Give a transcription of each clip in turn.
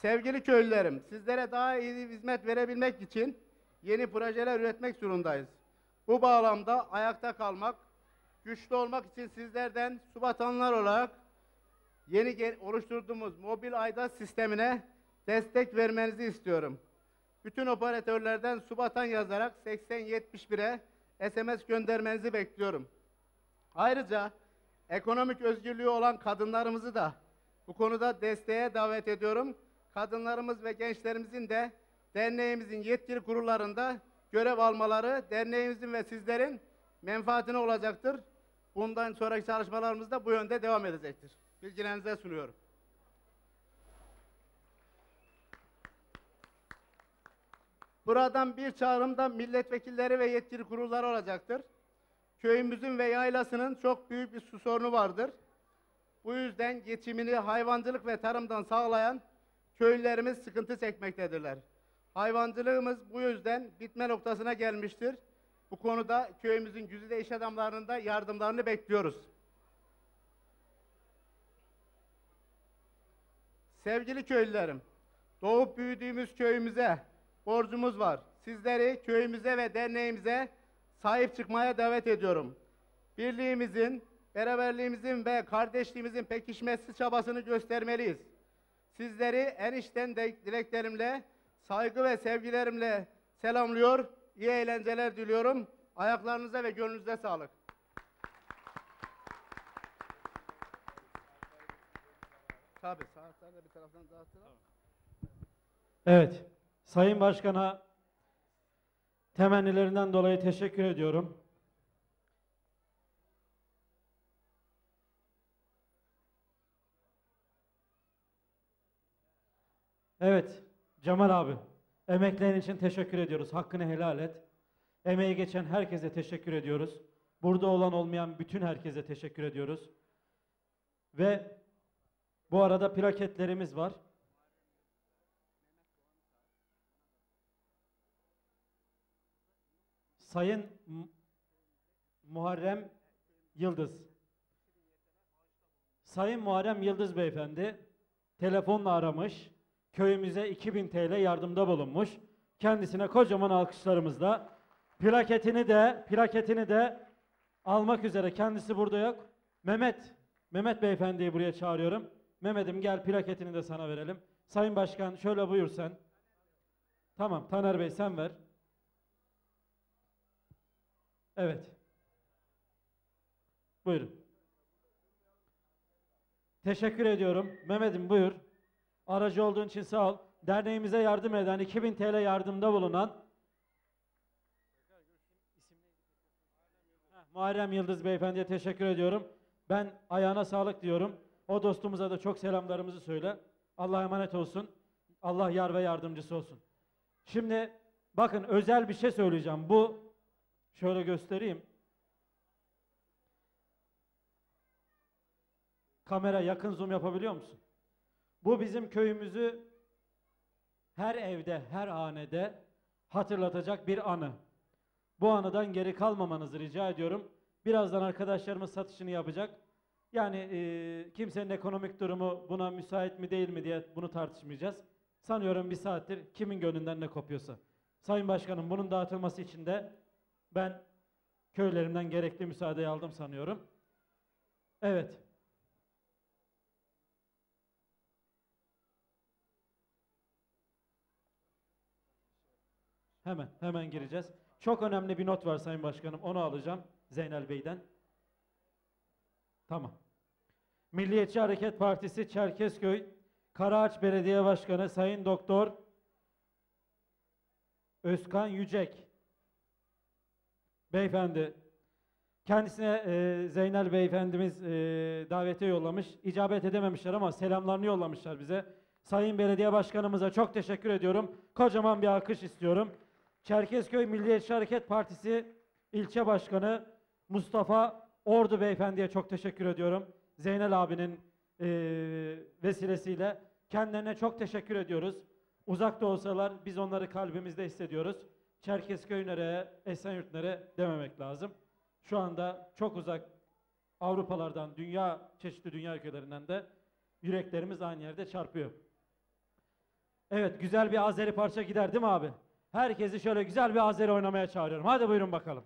Sevgili köylülerim, sizlere daha iyi hizmet verebilmek için yeni projeler üretmek zorundayız. Bu bağlamda ayakta kalmak, güçlü olmak için sizlerden Subatanlar olarak yeni oluşturduğumuz mobil aidat sistemine destek vermenizi istiyorum. Bütün operatörlerden Subatan yazarak 8071'e SMS göndermenizi bekliyorum. Ayrıca ekonomik özgürlüğü olan kadınlarımızı da bu konuda desteğe davet ediyorum. Kadınlarımız ve gençlerimizin de derneğimizin yetkili kurullarında görev almaları derneğimizin ve sizlerin menfaatine olacaktır. Bundan sonraki çalışmalarımız da bu yönde devam edecektir. Bilgilerinize sunuyorum. Buradan bir çağrım da milletvekilleri ve yetkili kurulları olacaktır. Köyümüzün ve yaylasının çok büyük bir su sorunu vardır. Bu yüzden geçimini hayvancılık ve tarımdan sağlayan köylülerimiz sıkıntı çekmektedirler. Hayvancılığımız bu yüzden bitme noktasına gelmiştir. Bu konuda köyümüzün güzide iş adamlarının da yardımlarını bekliyoruz. Sevgili köylülerim, doğup büyüdüğümüz köyümüze borcumuz var. Sizleri köyümüze ve derneğimize sahip çıkmaya davet ediyorum. Birliğimizin, beraberliğimizin ve kardeşliğimizin pekişmesi çabasını göstermeliyiz. Sizleri en içten dileklerimle, saygı ve sevgilerimle selamlıyor, iyi eğlenceler diliyorum. Ayaklarınıza ve gönlünüze sağlık. Tabii, saatler de bir taraftan dağıttılar. Evet, Sayın Başkan'a temennilerinden dolayı teşekkür ediyorum. Evet, Cemal abi, emeklerin için teşekkür ediyoruz. Hakkını helal et. Emeği geçen herkese teşekkür ediyoruz. Burada olan olmayan bütün herkese teşekkür ediyoruz. Ve bu arada plaketlerimiz var. Sayın Muharrem Yıldız. Sayın Muharrem Yıldız beyefendi telefonla aramış. Köyümüze 2000 TL yardımda bulunmuş. Kendisine kocaman alkışlarımızla plaketini de almak üzere, kendisi burada yok. Mehmet beyefendiyi buraya çağırıyorum. Mehmet'im gel, plaketini de sana verelim. Sayın Başkan şöyle buyur sen. Tamam, Taner Bey sen ver. Evet. Buyurun. Teşekkür ediyorum. Mehmet'im buyur. Aracı olduğun için sağ ol. Derneğimize yardım eden, 2000 TL yardımda bulunan Muharrem Yıldız beyefendiye teşekkür ediyorum. Ben ayağına sağlık diyorum. O dostumuza da çok selamlarımızı söyle. Allah'a emanet olsun. Allah yar ve yardımcısı olsun. Şimdi bakın, özel bir şey söyleyeceğim. Bu şöyle göstereyim. Kamera yakın zoom yapabiliyor musun? Bu bizim köyümüzü her evde, her hanede hatırlatacak bir anı. Bu anıdan geri kalmamanızı rica ediyorum. Birazdan arkadaşlarımız satışını yapacak. Yani kimsenin ekonomik durumu buna müsait mi değil mi diye bunu tartışmayacağız. Sanıyorum bir saattir kimin gönlünden ne kopuyorsa. Sayın Başkanım, bunun dağıtılması için de ben köylerimden gerekli müsaadeyi aldım sanıyorum. Evet. Hemen gireceğiz. Çok önemli bir not var Sayın Başkanım. Onu alacağım Zeynel Bey'den. Tamam. Milliyetçi Hareket Partisi Çerkezköy Karaağaç Belediye Başkanı Sayın Doktor Özkan Yücek Beyefendi. Kendisine Zeynel Beyefendimiz davetiye yollamış. İcabet edememişler ama selamlarını yollamışlar bize. Sayın Belediye Başkanımıza çok teşekkür ediyorum. Kocaman bir alkış istiyorum. Çerkezköy Milliyetçi Hareket Partisi İlçe Başkanı Mustafa Ordu Beyefendi'ye çok teşekkür ediyorum. Zeynel abinin vesilesiyle kendilerine çok teşekkür ediyoruz. Uzakta olsalar biz onları kalbimizde hissediyoruz. Çerkezköy nereye, Esenyurt nereye dememek lazım. Şu anda çok uzak Avrupalardan, çeşitli dünya ülkelerinden de yüreklerimiz aynı yerde çarpıyor. Evet, güzel bir Azeri parça gider değil mi abi? Herkesi şöyle güzel bir Azeri oynamaya çağırıyorum. Hadi buyurun bakalım.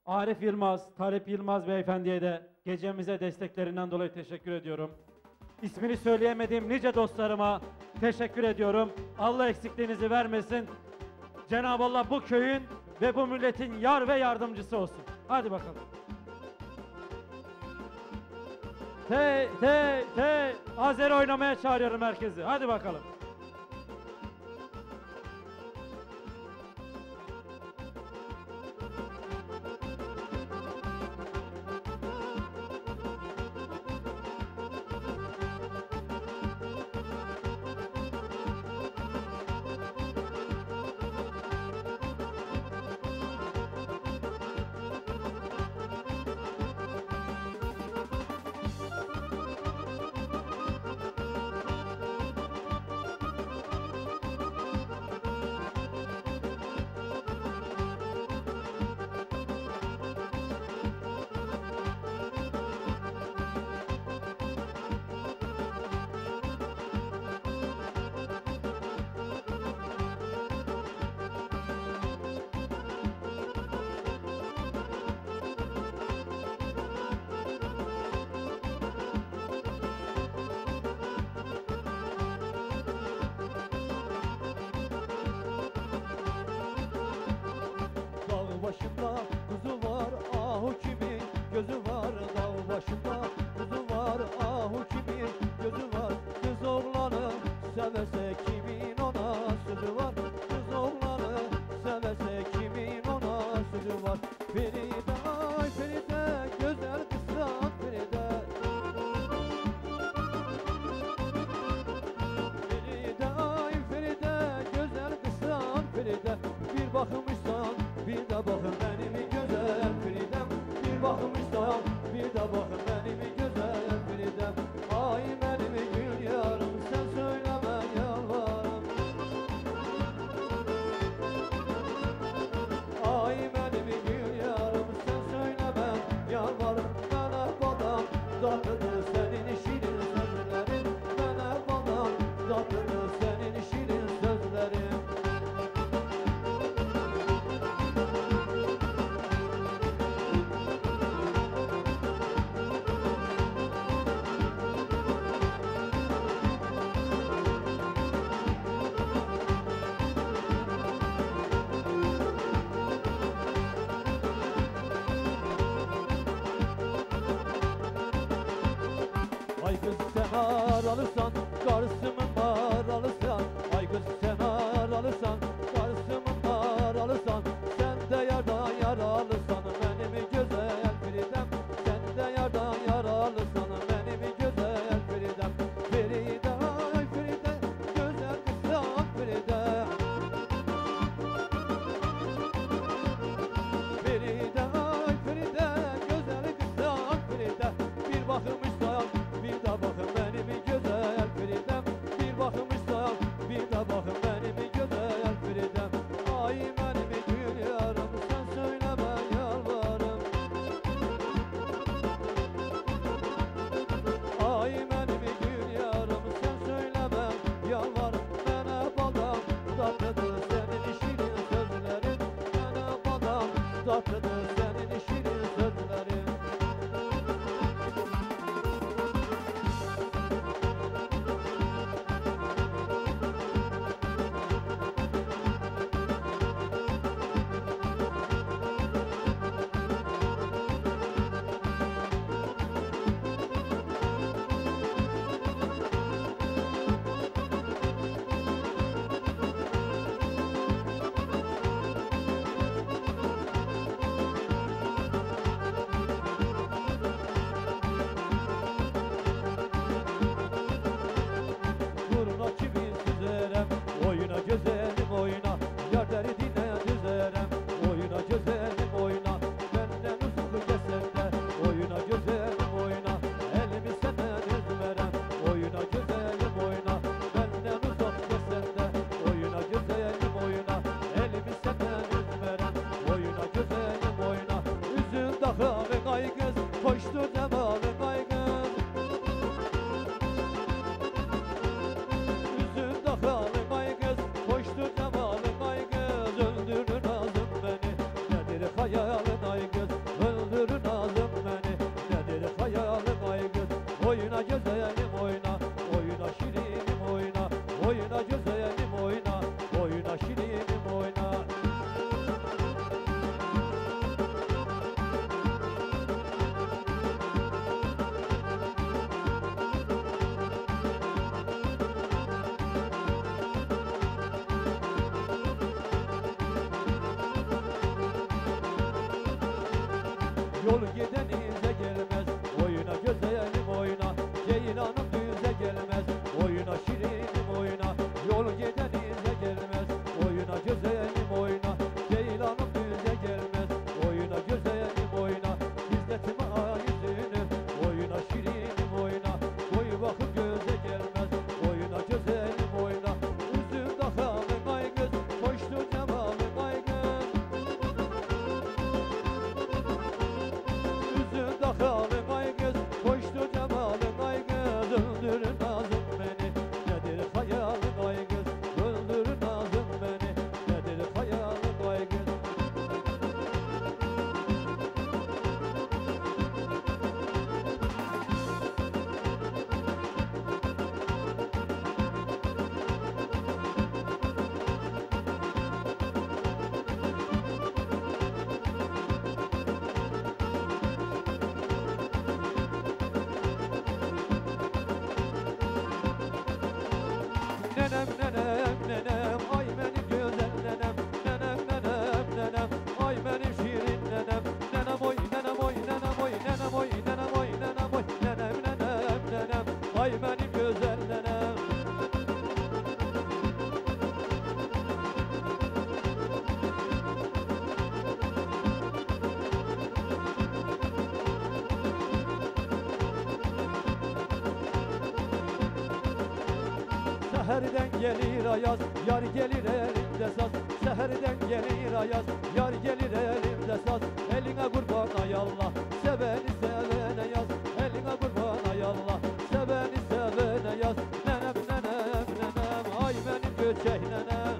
Arif Yılmaz, Talip Yılmaz beyefendiye de gecemize desteklerinden dolayı teşekkür ediyorum. İsmini söyleyemediğim nice dostlarıma teşekkür ediyorum. Allah eksikliğinizi vermesin. Cenab-ı Allah bu köyün ve bu milletin yar ve yardımcısı olsun. Hadi bakalım. Azeri oynamaya çağırıyorum herkesi. Hadi bakalım. Başımda kuzu var, ahu kimin gözü var. Dağ başımda kuzu var, ahu kimin gözü var. Kız oğlanı sevese kimin ona sözü var. Kız oğlanı sevese kimin ona sözü var. Feride ay Feride, güzel kızsan Feride. Feride ay Feride, güzel kızsan Feride. Bir bakmışsan bir de bakın benim güzel Feridem. Bir bakmışsan bir de bakın benim güzel Feridem. Ay benim gül yarım, sen söyleme yalvarım. Ay benim gül yarım, sen söyleme yalvarım. Bana badam tatlıdır senin şirin sözlerin. Bana badam tatlıdır senin şirin sözlerin. Ay kız sen aralırsan, karısımın aralırsan. Ay kız sen aralırsan, karısımın aralırsan. Sen de yardan yaralırsan benim güzel Feridem. Sen de yardan yaralırsan benim güzel Feridem. Feride ay Feride, güzel kızsan Feride. Feride ay Feride, güzel kızsan Feride. Bir bakmışsan bir de bakın benim güzel Feridem. Bir bakmışsan bir de bakın benim güzel Feridem. Ay benim gül yarım, sen söyleme yalvarım. Ay benim gül yarım, sen söyleme yalvarım. Bana badam tatlıdır senin şirin sözlerin. Bana badam tatlıdır senin şirin sözlerin. Duruna kimin süzerem, oyuna güzelim oyna. Yar derdine düzerem, oyuna güzelim oyna. Benden uzun kesen de, oyuna güzelim oyna. Elimi senden üzmerem, oyuna güzelim oyna. Benden uzak kesen de, oyuna güzelim oyna. Elimi senden üzmerem, oyuna güzelim oyna. Üzün dağılın ay kız, koştur cemalın ay kız. oyna güzelim oyna, oyna şirinim oyna, oyna güzelim oyna, oyna şirinim oyna. Yol gidenize gelmez, oyna güzelim oyna, ceylanım düze gelmez, oyna şirinim oyna. Yol gidenize gelmez, oyna güzelim oyna, ceylanım düze gelmez, oyna güzelim oyna. İzletme yüzünü, oyna şirinim oyna, koy bakıp göze gelmez, oyna güzelim oyna. Üzümde kalın ay kız, koştu cemalım ay kız. Üzümde kalın ay kız, koştu cemalın ay kız. Öldürün nazım beni, nedir hayalın ay kız. Öldürün nazım beni, nedir hayalın ay kız. Nenem nenem nenem, ay benim güzel nenem. Nenem nenem nenem, ay benim şirin nenem. Nenem oy nenem oy nenem oy nenem oy nenem oy nenem oy. Nenem nenem nenem, ay benim güzel nenem. Seherden gelir ayaz, yar gelir elimde saz. Seherden gelir ayaz, yar gelir elimde saz. Eline kurban ay Allah, seveni sevene yaz. Eline kurban ay Allah, seveni sevene yaz. Nenem nenem nenem, ay benim göçek nenem.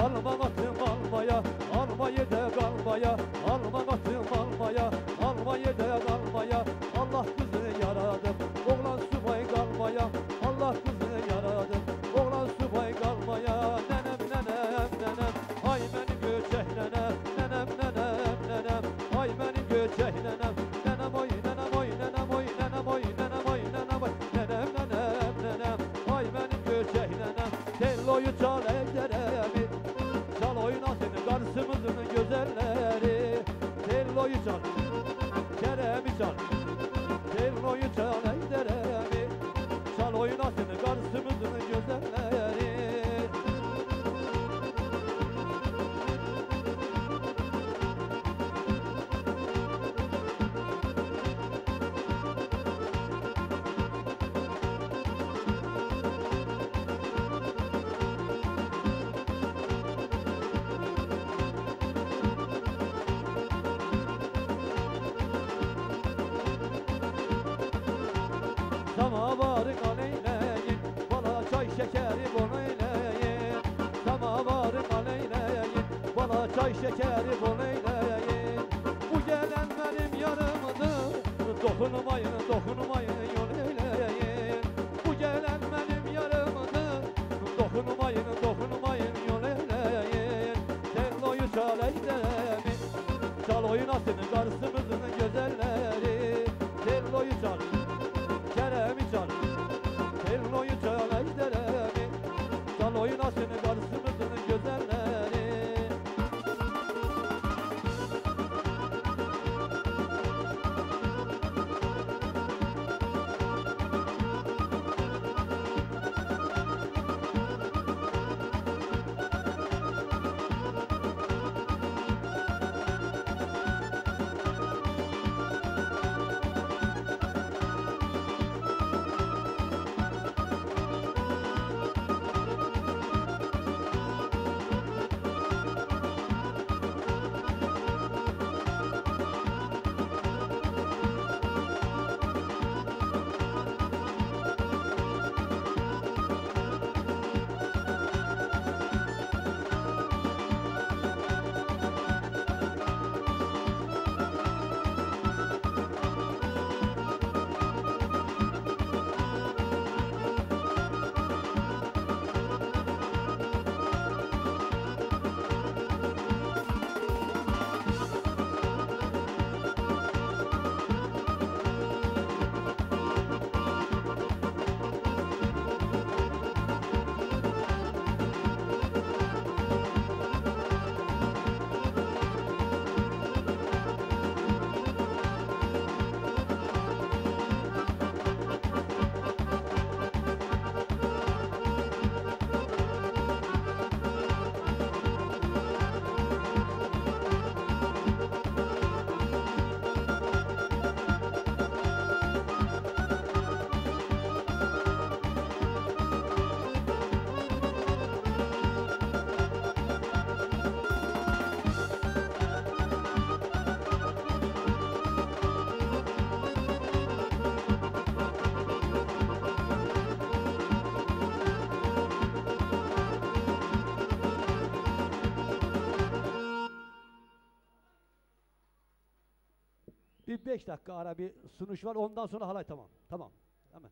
Almam atım almaya, almayı da kalmaya. Almam atım almaya, almayı da kalmaya. Allah kızını yaradım, oğlan subay kalmaya. Allah kızını yaradım, oğlan subay kalmaya. Nenem nenem nenem, ay benim göçek nenem. Nenem nenem nenem, ay benim göçek nenem. Nenem oy nenem oy nenem oy nenem oy nenem oy nenem oy. Nenem nenem nenem, ay benim göçek nenem. Telloyu çal ejderemi, çal oynasın karşımızın güzelleri. Telloyu çal, Kerem'i çal, telloyu çal ejderemi, çal oynasın karşımızın güzelleri. Samavarın aleyleyin, bana çay şekeri bol eyleyin. Samavarın aleyleyin, bana çay şekeri bol eyleyin. Bu gelen benim yarımdır, dokunmayın, dokunmayın yol eyleyin. Bu gelen benim yarımdır, dokunmayın, dokunmayın yol eyleyin. Telloyu çal ejderemi, çal oynasın karşımızın güzelleri. Telloyu çal, Kerem'i çal, telloyu çal ejderemi, çal oynasın karşımızın güzelleri. Bir 5 dakika ara bir sunuş var. Ondan sonra halay tamam. Tamam. Hemen.